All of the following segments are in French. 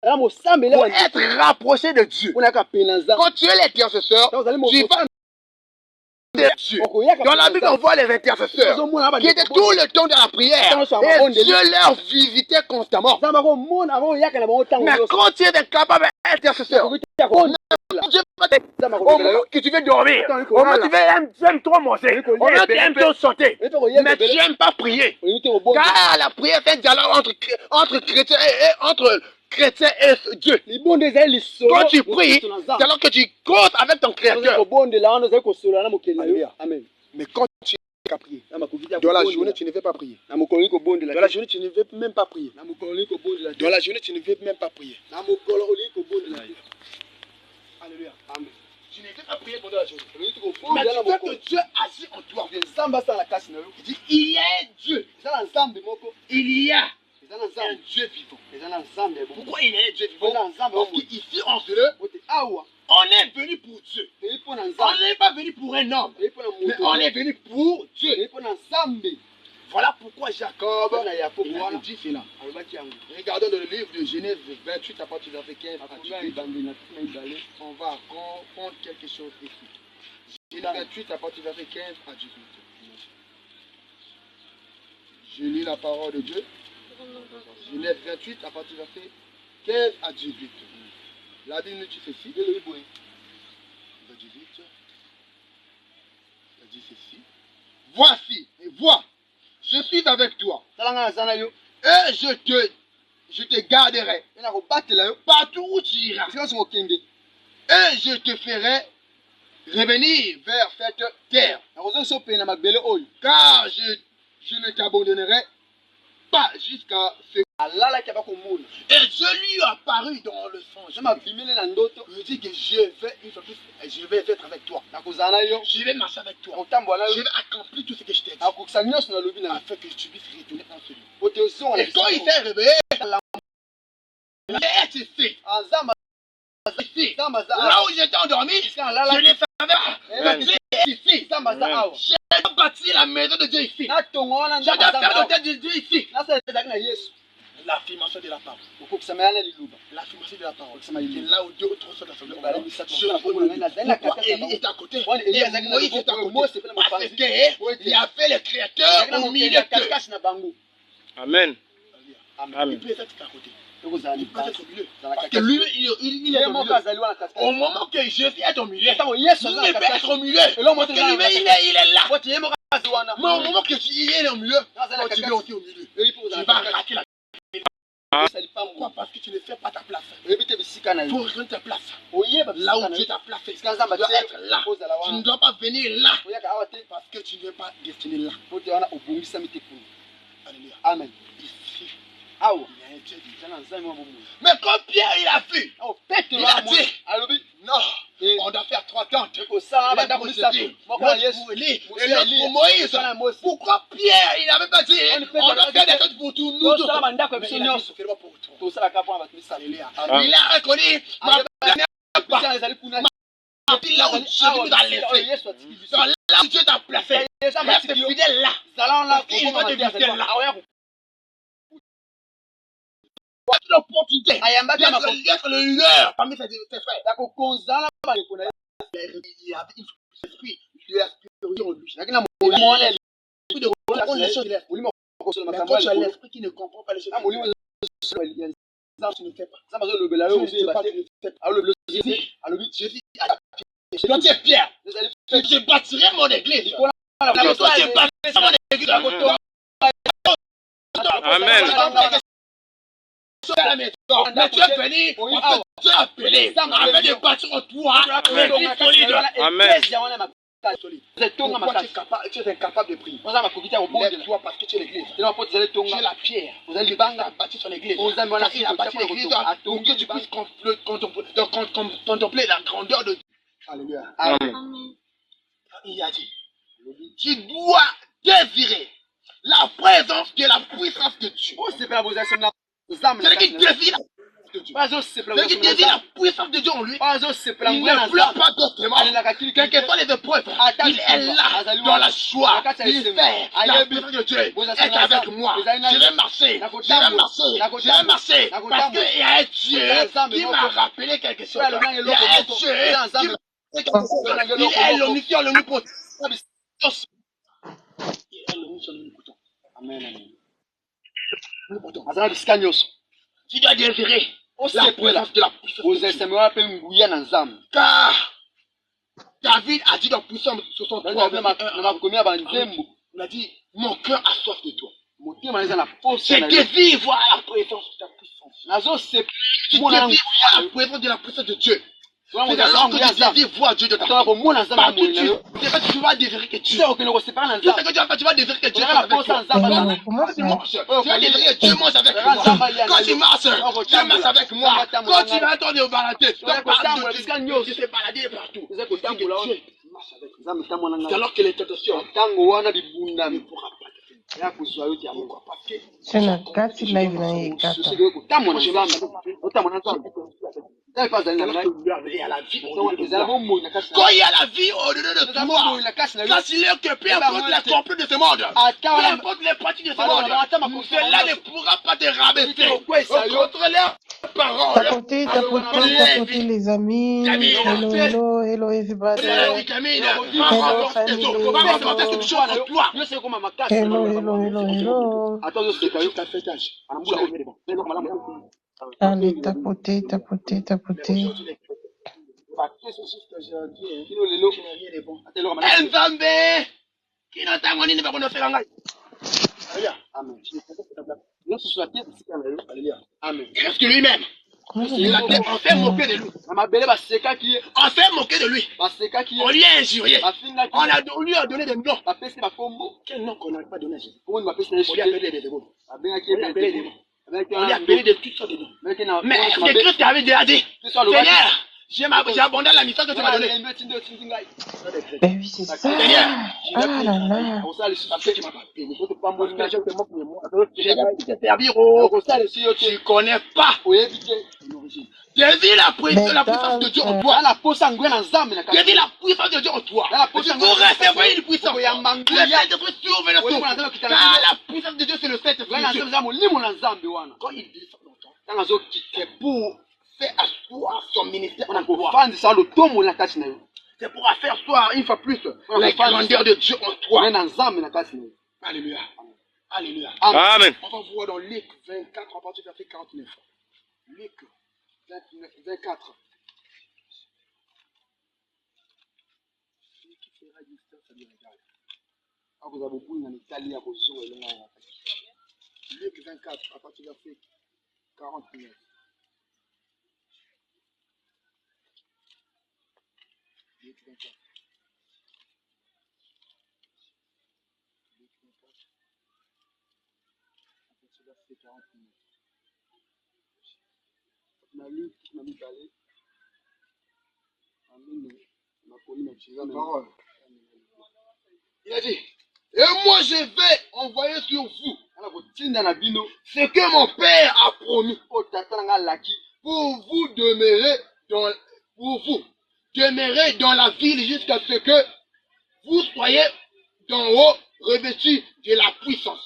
Pour être rapproché de Dieu. Quand tu es l'intercesseur, tu vas de Dieu. Dans la Bible, on voit les intercesseurs qui étaient tout le temps dans la prière. Et Dieu leur visitait constamment. Mais quand tu es incapable d'intercesseur, Dieu va te au moment que tu veux dormir, au moment que tu aimes trop manger, au moment que tu aimes trop chanter, mais tu n'aimes pas prier. Car la prière est un dialogue entre chrétiens et Dieu. Quand tu pries, c'est alors que tu causes avec ton Créateur. Mais quand tu n'es qu'à prier, dans la journée, tu ne veux pas prier. Dans la journée, tu ne veux même pas prier. Dans la journée, tu ne veux même pas prier. Alléluia. Amen. Tu ne veux pas prier pendant la journée. Mais tu veux que Dieu agisse en toi. Il dit, il y a un Dieu. Il y a un Dieu vivant. Pourquoi il y a un Dieu vivant? Parce qu'ici en Dieu, on est venu pour Dieu. On n'est pas venu pour un homme, mais on est venu pour Dieu. Voilà pourquoi Jacob il dit cela. Regardons dans le livre de Genèse 28 à partir de verset 15 à 18. On va comprendre quelque chose ici. Genèse 28 à partir de verset 15 à 18. Je lis la parole de Dieu. Genèse 28 à partir de verset 15 à 18. La Bible nous dit ceci. Le 18. Elle dit ceci. Voici, et vois, je suis avec toi. Et je te garderai partout où tu iras. Et je te ferai revenir vers cette terre. Car je ne t'abandonnerai pas jusqu'à ce. Et Dieu lui a apparu dans le songe. Il dit que je vais être avec toi. Je vais marcher avec toi. Je vais accomplir tout ce que je t'ai dit. Afin que tu puisses retourner en celui. Et quand il s'est réveillé, il est ici. Là où j'étais endormi, je ne savais pas. Dieu est ici. J'ai bâti la maison de Dieu ici. J'ai faire l'hôtel de Dieu ici. L'affirmation de la parole. L'affirmation de la parole. C'est là où Dieu retrouve son assemblée. Pourquoi Élie est à côté et Moïse est à côté? Parce qu'il y avait le Créateur au milieu d'eux. Amen. Il peut être à côté. Il peut être au milieu. Parce que lui, il est au milieu. Au moment que Jésus est au milieu, il peut être au milieu. Parce que lui-même, il est là. Mais au moment que tu es au milieu, tu es aussi au milieu. Tu vas rater la. Pourquoi? Parce que tu ne fais pas ta place. Pour rejoindre ta place. Là où Dieu t'a placé, tu dois être là. Tu ne dois pas venir là. Parce que tu n'es pas destiné là. Alléluia. Amen. Ici. Il y a un Dieu vivant. Mais quand Pierre il a vu, il a dit, non, on doit faire 3 tentes. L'autre pour Élie et l'autre pour Moïse. Pourquoi Pierre il n'avait pas dit, on doit faire des tentes pour tous nous tous? Il a reconnu ma planète. Là où Dieu nous a laissé. Là où Dieu t'a placé. Reste fidèle là. Parce qu'il va te visiter là. L'opportunité d'être le leader parmi ses frères. Il y avait un esprit de la supériorité en lui. Mais quand tu as l'esprit qui ne comprend pas les choses, tu ne fais pas. Quand tu es Pierre, je bâtirai mon église. Toi, tu bâtiras mon église. Amen. Mais tu es venu, tu es appelé afin de bâtir en toi une vie solide. Amen. Pourquoi tu es incapable de prier? Lève-toi parce que tu es l'église. Tu es la pierre. Il a bâti son église. Il a bâti l'église pour que tu puisses contempler la grandeur de Dieu. Alléluia. Amen. Il a dit, tu dois désirer la présence de la puissance de Dieu. C'est-à-dire qu'il désire la puissance de Dieu. Celui qui désire la puissance de Dieu en lui, il ne pleure pas d'autrement. Quelles que soient les épreuves, il est là, dans la joie. Il fait la puissance de Dieu est avec moi. Je vais marcher, parce qu'il y a un Dieu qui m'a rappelé quelque chose. Il y a un Dieu qui m'a il est l'omniscient, l'omnipotent. Amen. Tu dois désirer la présence de la puissance. Car David a dit dans Puissance 63, il a dit, mon cœur a soif de toi. Je désire voir la présence de ta puissance. Tu désires voir la présence de la puissance de Dieu. C'est alors que tu désires voir Dieu de ta part. Partout tu vas désirer que Dieu. Tout ce que tu vas faire, tu vas désirer que Dieu mange avec toi. Tu vas désirer que Dieu mange avec moi. Quand tu marches, Dieu marche avec moi. Quand tu vas attendre au balader, tu vas parler de Dieu. Tu sais balader partout. C'est alors que les tentations ne pourra pas. C'est notre cas, c'est la vie dans les cas. Quand il y a la vie au-dedans de toi, quand il est que peu importe les complots de ce monde, peu importe les parties de ce monde, cela ne pourra pas te rabaisser. Contre leurs paroles. Tapoter les amis. Hello everybody. Hello. Allez, tapoter. Amen. Qu'est-ce que lui-même? On fait moquer de lui. On fait moquer de lui. On lui a injurié. On lui a donné des noms. Quel nom qu'on n'a pas donné à Jésus? On lui a appelé des démons. On lui a appelé de toutes sortes de noms. Mais est-ce que Christ avait déjà dit, Seigneur, j'ai abandonné la mission que tu m'as donnée. Ben oui, c'est ça. Seigneur, Ah là là. parce que tu m'as pas béni. Je vais te servir. Tu connais pas. Désire la puissance de Dieu en toi. Désire la puissance de Dieu en toi. Pour recevoir une puissance. Le Saint-Esprit s'ouvre le souffle. Car la puissance de Dieu, c'est le Saint-Esprit. Quand il dit ça longtemps, c'est pour faire asseoir son ministère en toi. C'est pour faire asseoir une fois plus la grandeur de Dieu en toi. Alléluia. Alléluia. Amen. On va voir dans Luc 24, à partir du verset 49. Luc 24. Luc 24, à partir du verset 49. Luc 24. Il a dit, et moi je vais envoyer sur vous ce que mon Père a promis pour vous demeurer dans la ville jusqu'à ce que vous soyez d'en haut revêtus de la puissance.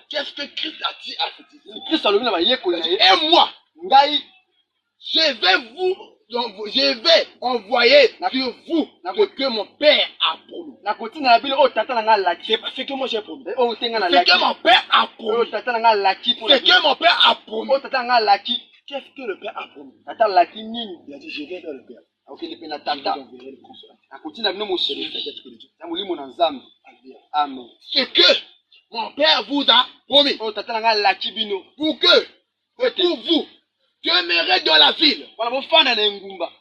Qu'est-ce que Christ a dit à cette disciples? Et moi, je vais envoyer sur vous ce que mon Père a promis. C'est pas ce que moi j'ai promis. C'est que mon Père a promis. C'est que mon Père a promis. Qu'est-ce que le Père a promis? Il a dit, je vais vers le Père. Ce que mon Père vous a promis. Pour vous demeurez dans la ville.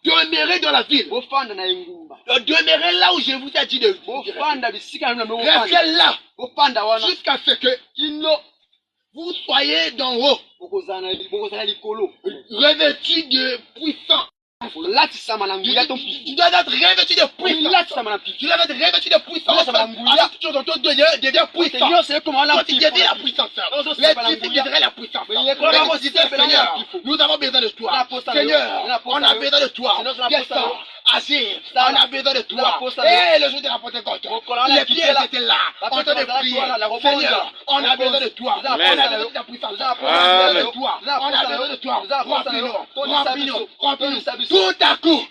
Demeurez dans la ville. Demeurez là où je vous ai dit de restez là. Jusqu'à ce que vous soyez d'en haut. Revêtus de puissance. Tu dois être revêtu de puissance. Tu dois être revêtu de puissance. Alors que ton dos devient puissant. Quand tu deviens la puissance, les types disaient la puissance. Seigneur, nous avons besoin de toi. Seigneur, on a besoin de toi. Descends, agir. On a besoin de toi. Et le jour de la Pentecôte, les pieds étaient là, en train de prier. Seigneur, on a besoin de toi. On a besoin de ta puissance. On a besoin de toi. On a besoin de toi. Remplis-nous, remplis-nous, remplis-nous. Tout à coup,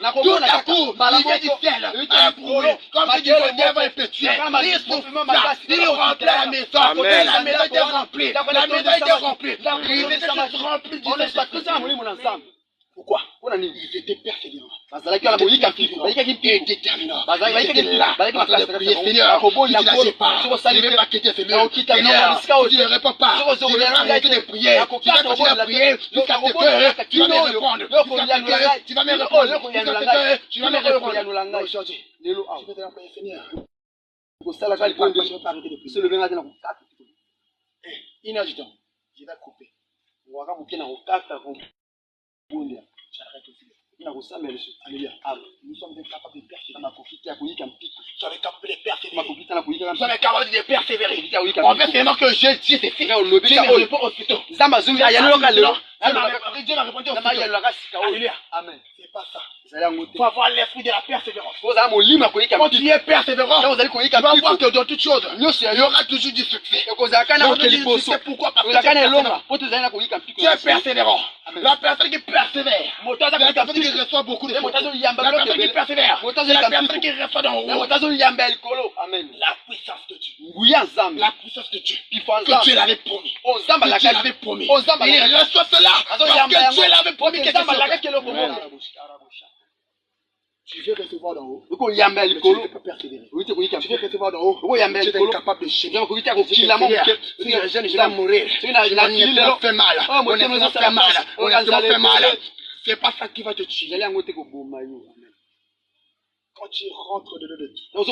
l'idée du ciel, un bruit, comme si du diable effectué. Il souffla, il remplit la maison. Et la maison était remplie. La maison était remplie. Il était rempli du Saint-Esprit. Pourquoi? Ils étaient persévérants. Et déterminants. Ils étaient là, en train de prier. Seigneur, tu ne lâches pas. Tu ne veux pas quitter ce lieu. Seigneur, tu ne réponds pas. Tu ne veux pas arrêter de prier. Tu vas continuer à prier jusqu'à ce que tu vas me répondre. Jusqu'à ce que tu vas me répondre. Jusqu'à ce que tu vas me répondre. Aujourd'hui, tu veux te rappeler, Seigneur. Je ne vais pas arrêter de prier. 1 heure du temps, je vais couper. J'arrête aussi. Alléluia. Nous sommes incapables de persévérer. Nous sommes incapables de persévérer. Nous sommes incapables de persévérer. On veut seulement que Dieu c'est fait. Dieu me répond aussitôt. Dieu m'a répondu aussitôt. Alléluia. Amen. C'est pas ça. Il faut avoir l'esprit de la persévérance. Quand tu es persévérant, tu vas voir que dans toutes choses, il y aura toujours du succès. C'est pourquoi? Parce que tu es persévérant. La personne qui persévère, la personne qui reçoit beaucoup de choses, la personne qui persévère, la personne qui reçoit dans le haut. Amen. La puissance de Dieu. La puissance de Dieu. Que Dieu l'avait promis. Que Dieu l'avait promis. Il reçoit cela parce que Dieu l'avait promis quelque chose. Tu veux recevoir d'en haut, tu ne peux pas persévérer. Tu veux recevoir d'en haut, tu es incapable de chier. Je vais mourir. On a fait mal. On a fait mal. On a fait mal. C'est pas ça qui va te tuer. Quand tu rentres dedans de Dieu, quand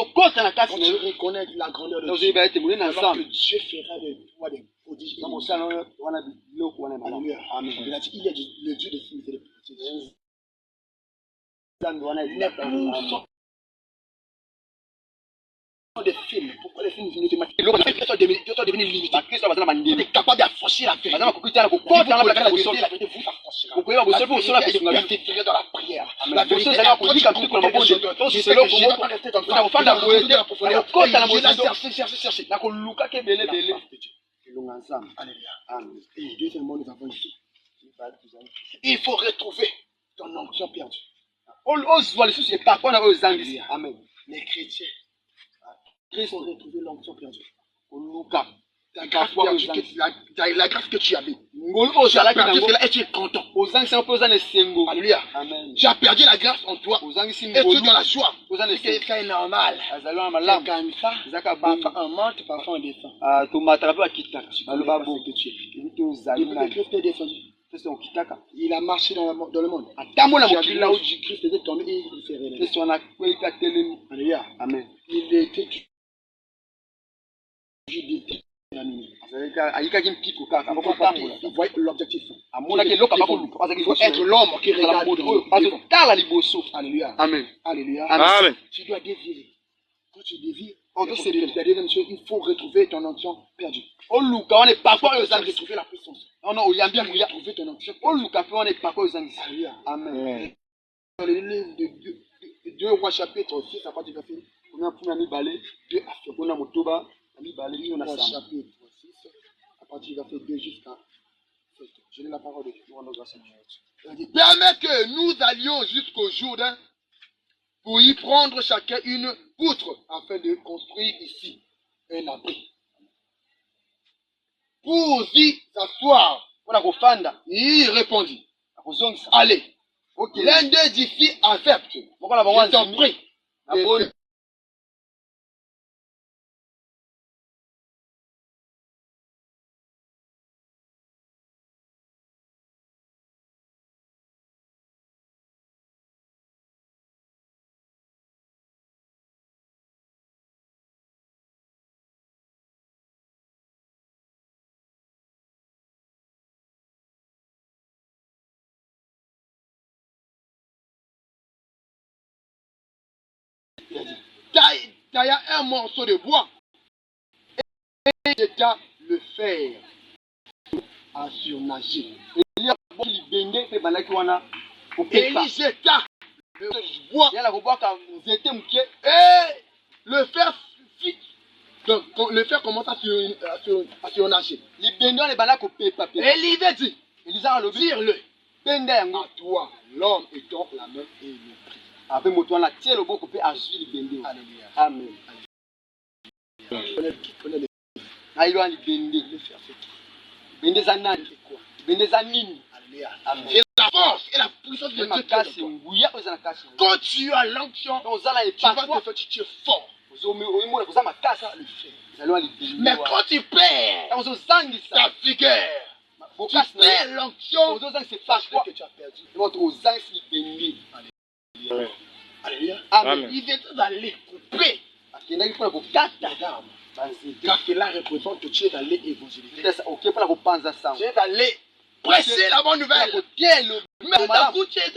tu reconnais la grandeur de Dieu, alors que Dieu fera de toi des prodiges. Alléluia. Il est le Dieu des signes et des prodiges. Des films. Pourquoi les films sont devenus limités? Tu es capable d'affranchir la vérité. Dans la prière. La vérité est approchée comme pour quelque chose. Je sais que je ne vais pas rester comme ça. Chercher. Alléluia. Et deuxièmement, nous avons ici. Il faut retrouver ton onction perdue. Amen. Les chrétiens, ils ont retrouvé l'onction perdue. La grâce que tu avais. Tu as perdu cela et tu es content. Alléluia. Tu as perdu la grâce en toi. Et tu es dans la joie. C'est normal. C'est comme ça. Parfois on monte, parfois on descend. Depuis que Christ est descendu, il a marché dans le monde. Là où Christ était tombé, il s'est révélé. Alléluia. Amen. Il était il voit l'objectif. Il faut être l'homme qui regarde. Alléluia. Amen. Alléluia. Amen. Tu dois désirer. Quand tu désires, la deuxième chose, il faut retrouver ton onction perdue. Retrouver la puissance. Retrouver ton onction. Alléluia. Amen. Dans le livre de 2 Rois chapitre 6, à partir du verset 2 à 2 chapitre 6, à partir du verset 2 jusqu'à 7. Je lis la parole de Dieu. Il dit, permet que nous allions jusqu'au Jourdain pour y prendre chacun une poutre afin de construire ici un abri. Pour y s'asseoir, il répondit, allez, l'un d'eux d'ici accepte. Je t'en prie. tailla un morceau de bois et jeta le fer à surnager. Et il jeta le bois et le fer fit. Donc le fer commence à surnager. Et l'idée dit, tire-le. À toi, l'homme étant la main et le prix. Amen. C'est la force et la puissance de Dieu. Quand tu as l'onction, tu vas te faire, tu es fort. Mais quand tu perds ta vigueur, tu perds l'onction, parce que tu as perdu. Amen. Il était d'aller couper. Car cela représente que tu es d'aller évangéliser. Tu es d'aller presser la bonne nouvelle. Même dans tu es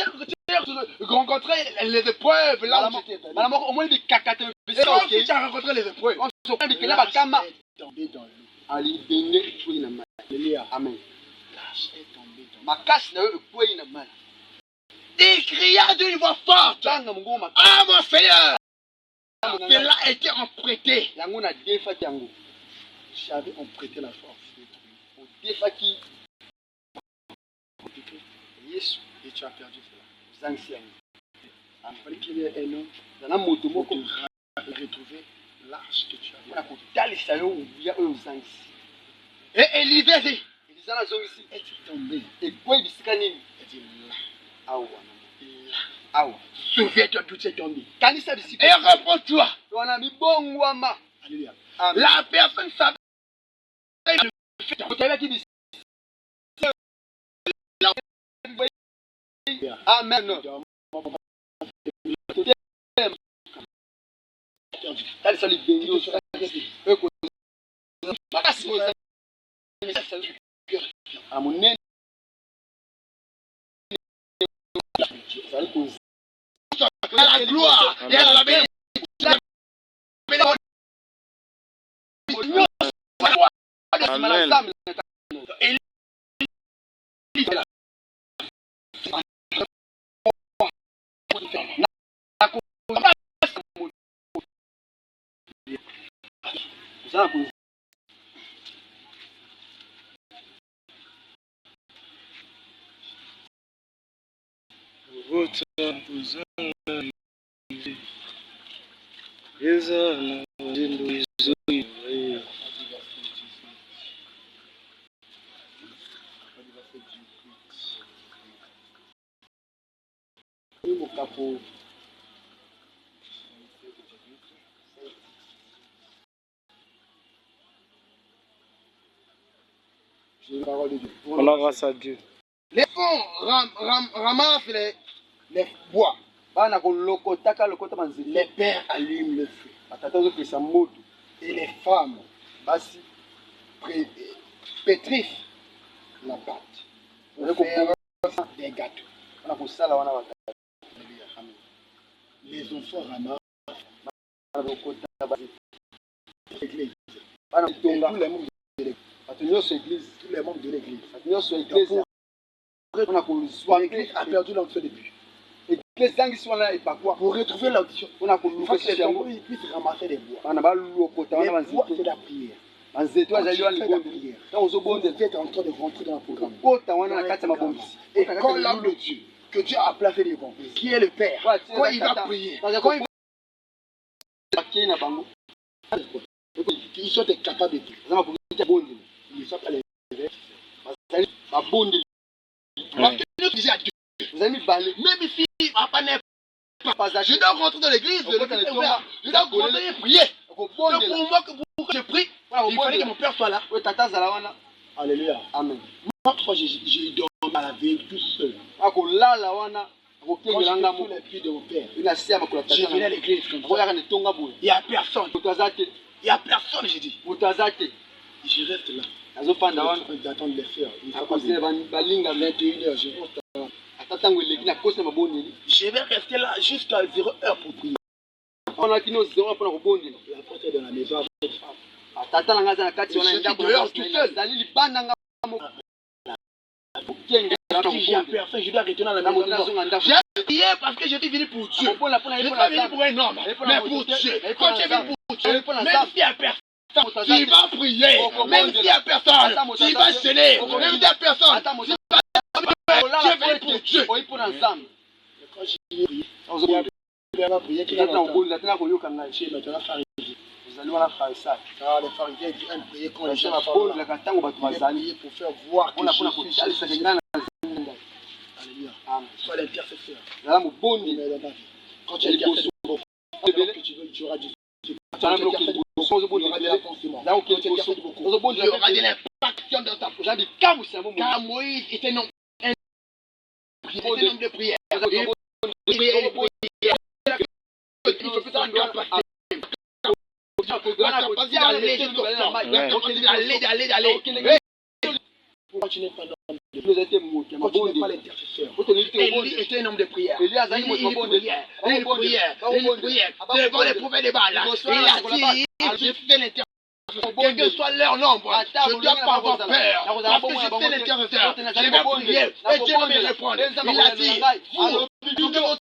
rencontré les épreuves là où tu étais. Et même si tu as rencontré les épreuves, tu es tombé dans l'eau. Amen. L'âge est tombé dans l'eau. Il cria d'une voix forte. Ah mon Seigneur, cela a été emprunté. J'avais emprunté la force. Et tu as perdu cela. Il fallait qu'il y ait un homme pour te retrouver l'arche que tu avais. Et Élisée dit, es-tu tombé? Et dit là. Souviens-toi d'où tu es tombé. Et reprends-toi. Alléluia. La personne savait le fait. Amen. La gloire et la bénédiction. Amen. On a grâce à Dieu. Les fonds ramassent les bois. Les pères allument le feu. Et les femmes pétrissent la pâte pour faire des gâteaux. Les enfants ramassent l'église. Tous les membres de l'église. L'église a perdu l'onction depuis. Pour retrouver l'onction, il faut que les gens puissent ramasser des bois. Les bois, c'est la prière. Vous êtes en train de rentrer dans le programme. Et quand l'homme de Dieu, que Dieu a placé devant, qui est le Père, quand il va prier, ils sont capables de tout. Ils ne sont pas les même ici, je dois rentrer dans l'église, je dois rentrer et prier. Pour moi, pour que je prie, il fallait que mon père soit là. Alléluia. Amen. Moi, j'ai dormi à la veille tout seul. Quand j'étais sous les pieds de mon père, je venais à l'église. Il n'y a personne. Il n'y a personne, j'ai dit. Je reste là. J'attends les faire. Il faut passer 21h, je reste là. Je vais rester là jusqu'à 0h pour prier. On a qui nous zéro pour rebondir. La porte est dans la maison. Tata nanga za nakati wana nda tout seul. Dali libanda nga mo. J'ai personne, je dois retourner à la maison. J'ai prié parce que je suis venu pour Dieu. Je ne suis pas venu pour un homme, mais pour Dieu. Quand tu es venu pour Dieu, même si à personne, tu vas prier. Même si à personne, tu vas gêner. Même si à personne, tu vas prier pour Dieu. Quand j'ai prié, les pharisiens viennent prier quand les gens prier pour faire voir que Jésus. Alléluia. Sois l'intercesseur. Quand tu es intercesseur, que tu veux, tu auras du il y aura de l'impaction dans ta foi. Car Moïse était un homme de prière. Pourquoi tu n'es pas l'homme de prière? Quand tu n'es pas l'intercesseur. Élie était un homme de prière. Il priait devant les prophètes de Baal. Il a dit, j'ai fait l'intercesseur. Quel que soit leur nombre, je ne dois pas avoir peur. Parce que j'ai fait l'intercesseur. Je vais prier et Dieu va me répondre. Il a dit, vous, tout le monde,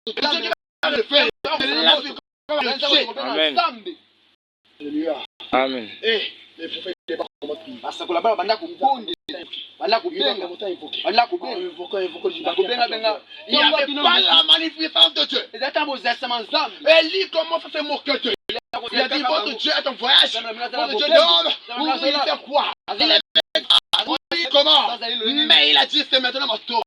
Dieu va le faire. Amen. Alléluia. Amen. Et les prophètes de Baal comment prier. Il n'y avait pas la manifestance de Dieu. Élie commence à se moquer de Dieu. Il a dit, votre Dieu est en voyage. Votre Dieu dort. Oui, il fait quoi? Il est oui, comment? Mais il a dit, c'est maintenant ma tour.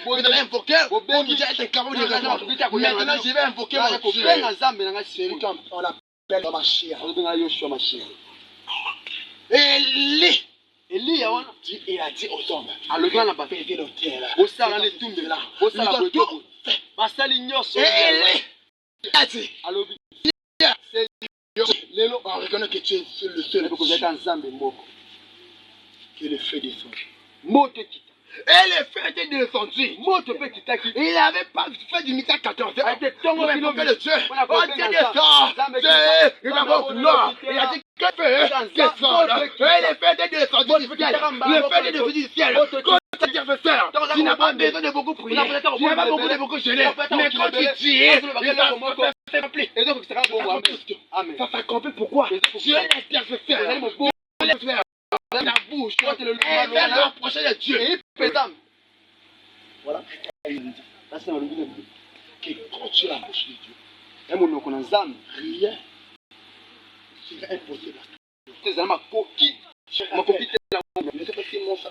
Vous avez invoqué, votre Dieu est incapable de répondre. Maintenant, je vais invoquer mon Dieu. C'est comme on l'appelle Mashiach. Élie. Il a dit aux hommes, faites le terre là. On reconnaît que tu es le seul qui est le feu descendu. Et le feu était descendu. Il n'avait pas fait du mystère 14 heures. Il a invoqué le Dieu. Oh Dieu descend. Il a dit que le feu descend. Et le feu était descendu du ciel. Le feu était descendu du ciel. Quand tu es intercesseur, tu n'as pas besoin de beaucoup prier. Tu n'as pas beaucoup de beaucoup gêner. Mais quand tu dis, ça s'accomplit. Pourquoi? Tu es l'intercesseur. La bouche, et vers l'approcher de Dieu. Voilà. Que quand tu es la bouche de Dieu, rien sera impossible. Ne sais pas si mon frère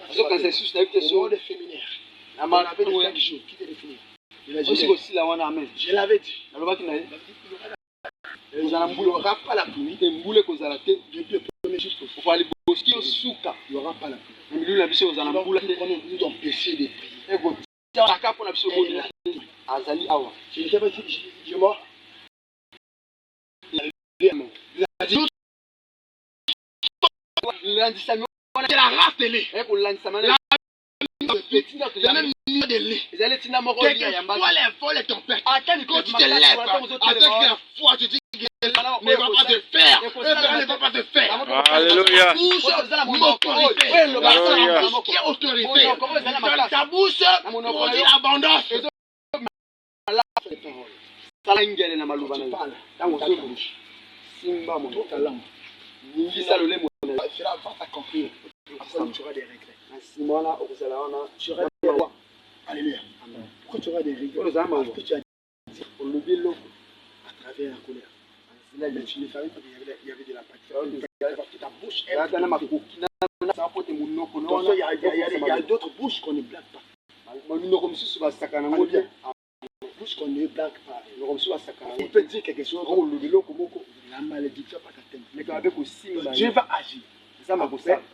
le féminin. On avait 5 jours. Qui était le féminin? Je l'avais dit. Il n'y aura pas la pluie. Depuis le premier jour, il n'y aura pas la pluie. Nous nous empêcher de prier. Je ne sais pas si je mort. C'est la race de lait. C'est même milieu de lait. Quelquefois les folles et tempêtes. Quand tu te lèves avec la foi, tu dis que ne va pas te faire. Ne va pas te faire. Alléluia. Ta bouche produit l'abondance. Cela va t'accomplir. Après, tu auras des regrets. Tu auras des rois. Alléluia. Pourquoi tu auras des regrets? Parce que tu as dit à travers la colère. Mais tu ne savais pas qu'il y avait de la pâture. Parce que ta bouche est. Il y a d'autres bouches qu'on ne blague pas. Bouche qu'on ne blague pas. Il peut dire quelque chose. La malédiction pas t'atteindre. Dieu va agir.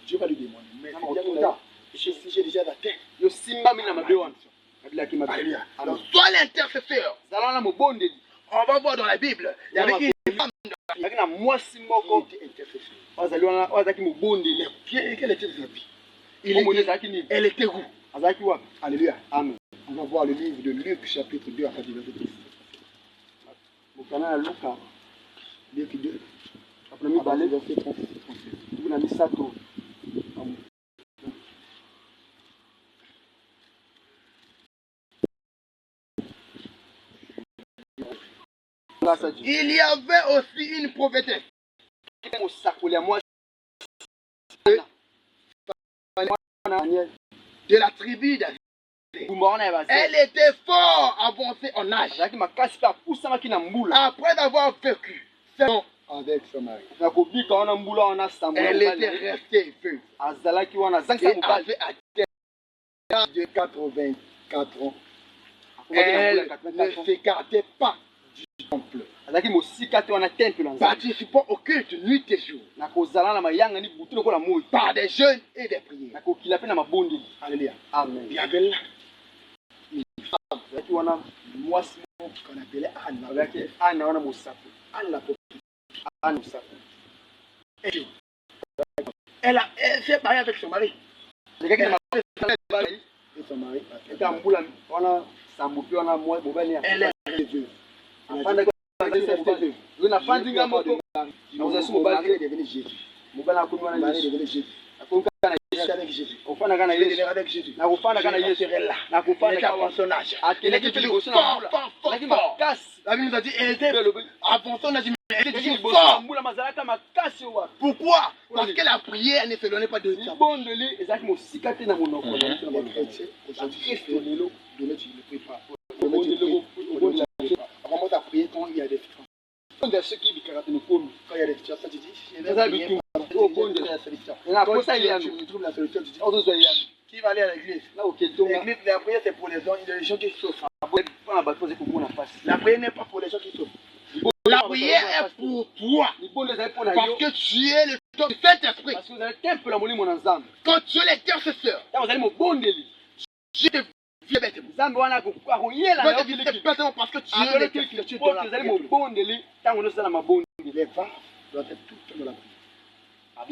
Dieu va lui demander. Mais si j'ai déjà la tête. Alléluia. Donc, sois l'intercesseur. On va voir dans la Bible. Il y avait une femme qui était intercesseur. Quelle était sa vie? Elle était où? Alléluia. Amen. On va voir le livre de Luc, chapitre 2, à partir du verset 10. Luc 2, à partir du verset 36. Il y avait aussi une prophétesse de la tribu d'Asie. Elle était fort avancée en âge. Après avoir vécu Avec son mari. elle était restée veuve. Et avait atteint De 84 ans. elle ne s'écartait pas du temple, participant au culte nuit et jour, par des jeûnes et des prières. Alléluia. Amen. Il y avait là une femme qu'on appelait Anne. Anne la prophétesse. Elle s'est mariée avec son mari. Et son mari. Elle est veuve. Mon mari est devenu Jésus. Mon mari est devenu Jésus. Avec Jésus. Il est avec Jésus. Il serait là. Il était avant son âge. Il était toujours fort. La Bible nous a dit, elle était avant son âge, mais elle était toujours fort. Pourquoi? Parce que la prière ne se donnait pas de temps. Les chrétiens, aujourd'hui, ne prient pas. On commence à prier quand il y a des situations. Quand il y a des situations, tu dis, je vais prier pour la solution. Tu trouves la solution, tu dis, qui va aller à l'église? L'église, la prière, c'est pour les gens qui souffrent. La prière n'est pas pour les gens qui souffrent. La prière est pour toi. Parce que tu es le temple du Saint-Esprit. Quand tu es l'intercesseur, je te viens bête. Je te visiter bêtement parce que tu es l'intercesseur. Tu es dans la prière. Les femmes doivent être toutes dans la prière. Et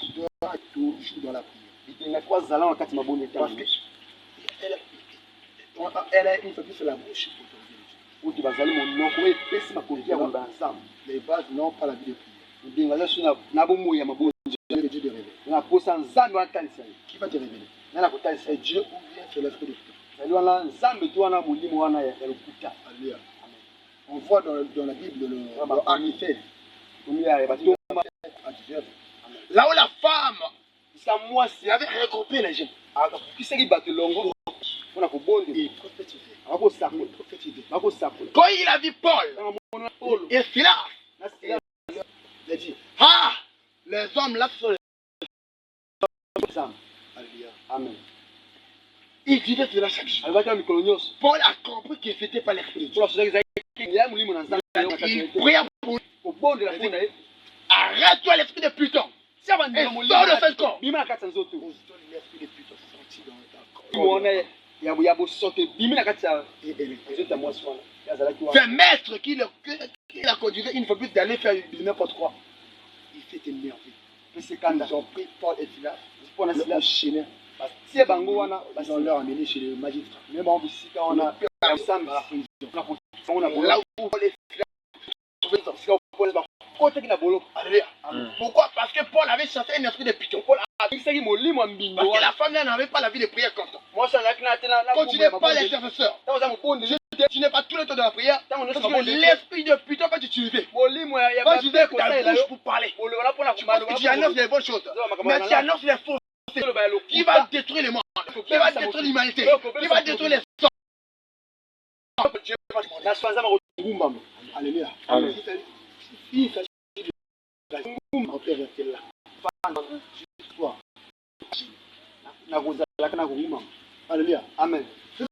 tu dois être toujours dans la prière. Parce que elle a une focus sur la bouche pour ton Dieu. Les bases n'ont pas la vie de prière. Le Dieu de révéler. Qui va te révéler? C'est Dieu ou bien c'est l'esprit de Dieu. Alléluia. On voit dans la Bible le Armitel. Là où la femme avait regroupé les jeunes. Quand il a vu Paul et Silas, il a dit, ah, les hommes là sont les hommes. Amen. Il disait cela chaque jour. Paul a compris que c'était pas l'esprit de Dieu. Il pria pour arrête-toi l'esprit de Pluton. Et sors de ce corps. L'esprit de Pluton sorti dans le corps. C'est maître qui l'a conduit une fois plus d'aller faire n'importe quoi. Il s'est énervé. Ils ont pris Paul et Silas. Ils ont enchaîné. Ils ont leur amené chez le magistrat. Là où Paul et Silas. Pourquoi? Parce que Paul avait chassé un esprit de Python. Parce que la femme n'avait pas la vie de prière constant. Quand tu n'es pas l'intercesseur, tu n'es pas tout le temps dans la prière, l'esprit de Python va t'utiliser. Va utiliser ta bouche pour parler. Tu penses que tu annonces les bonnes choses, mais tu annonces les fausses. Qui va détruire le monde, qui va détruire l'humanité, qui va détruire les hommes. Alléluia. Amen. Il s'agit de on peut rester là. Alléluia. Amen. C'est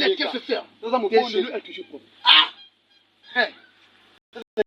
les intercesseurs. Tes genoux est toujours propre. Ah!